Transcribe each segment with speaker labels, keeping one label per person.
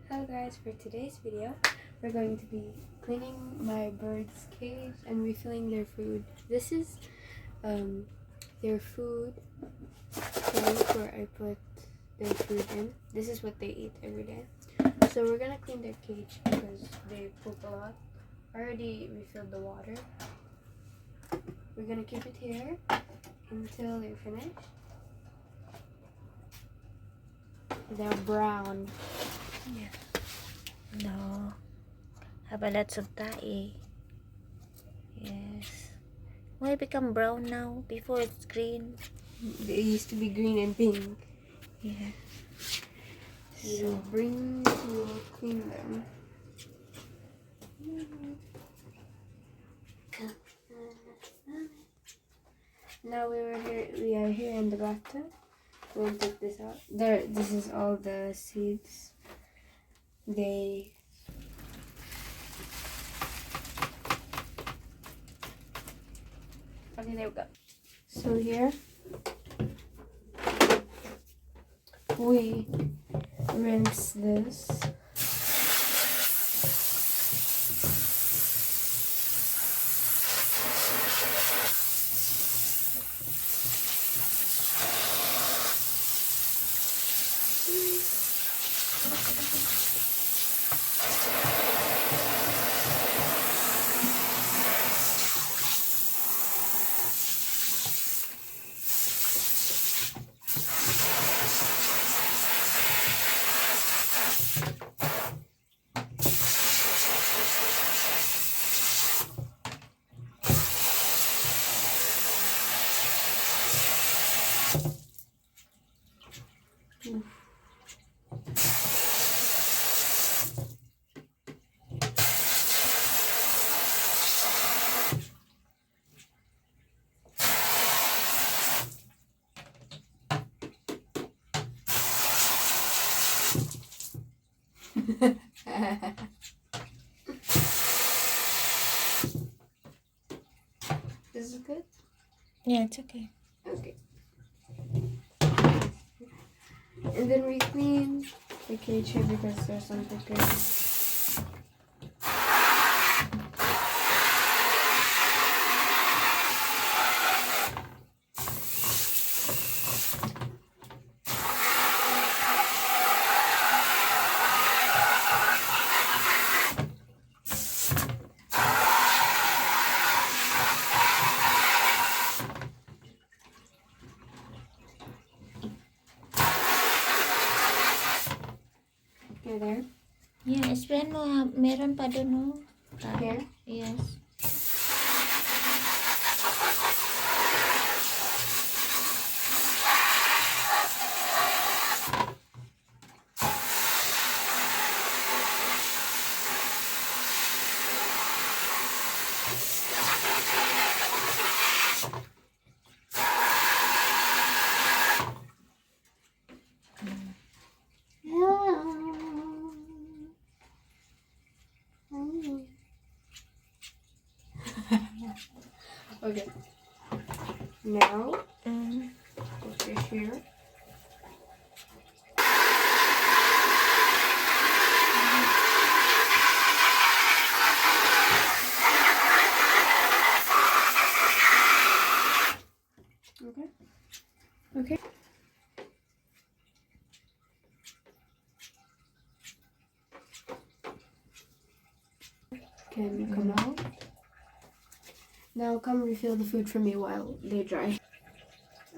Speaker 1: Hello guys, for today's video, we're going to be cleaning my bird's cage and refilling their food. This is their food tank where I put their food in. This is what they eat every day. So we're gonna clean their cage because they poop a lot. I already refilled the water. We're gonna keep it here until they're finished. They're brown.
Speaker 2: Yeah. No. Have a lots of tae. Yes. Why become brown now? Before it's green.
Speaker 1: They used to be green and pink.
Speaker 2: Yeah.
Speaker 1: So we'll clean them. Now we are here in the bathtub. We'll take this out. This is all the seeds. Okay, there we go. So here we rinse this. This is good?
Speaker 2: Yeah, it's okay.
Speaker 1: Okay. And then we clean the cage here because there's some pickers. Okay, there.
Speaker 2: Yeah, explain mo. Meron pa doon, no?
Speaker 1: Here.
Speaker 2: Yes.
Speaker 1: Okay. Now, put fish here. Okay. Okay. Can you come out? Now come refill the food for me while they dry.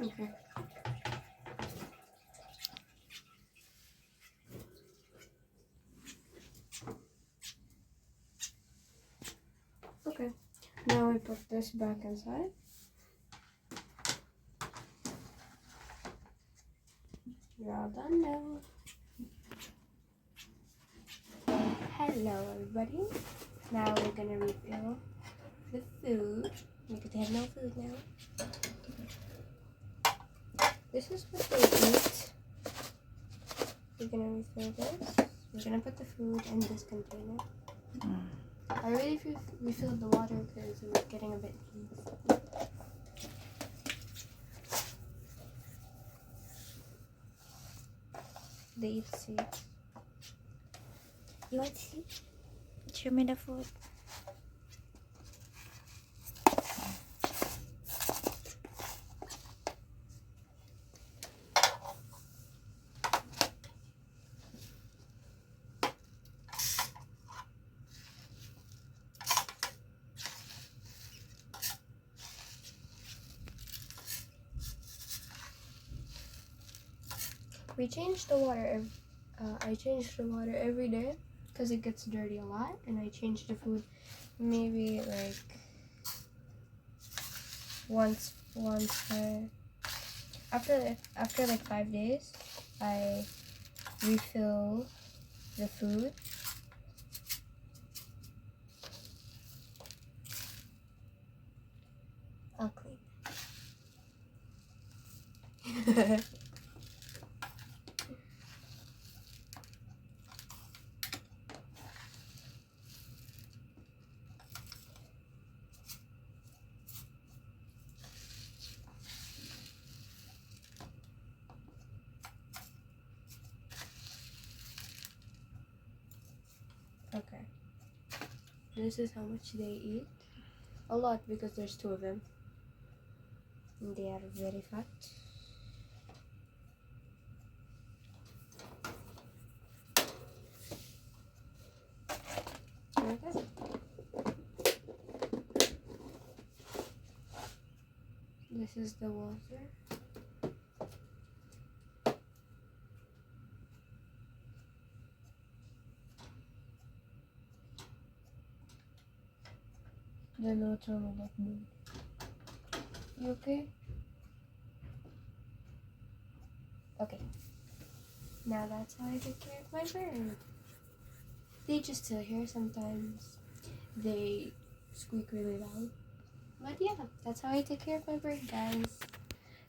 Speaker 1: Okay. Okay. Now we put this back inside. You're all done now. Hello everybody. Now we're gonna refill the food because they have no food now. This is what they eat. We're gonna refill this. We're gonna put the food in this container. I already refilled the water because it was getting a bit loose. They eat seeds. You want to see?
Speaker 2: Show me the food.
Speaker 1: We change the water. I change the water every day because it gets dirty a lot, and I change the food maybe like once. After like 5 days, I refill the food. I'll clean. Okay. This is how much they eat. A lot because there's 2 of them. And they are very fat. Okay. This is the water. The notes are not good. You okay? Okay. Now that's how I take care of my bird. They just sit here sometimes. They squeak really loud. But yeah, that's how I take care of my bird, guys.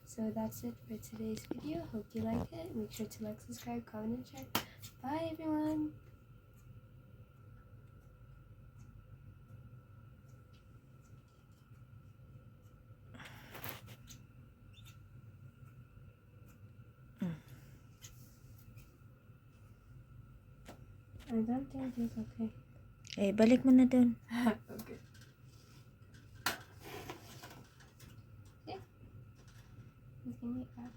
Speaker 1: So that's it for today's video. Hope you liked it. Make sure to like, subscribe, comment, and share. Bye, everyone. I don't think it's okay.
Speaker 2: Eh, balik mo na dun.
Speaker 1: Okay. Yeah. You can eat that.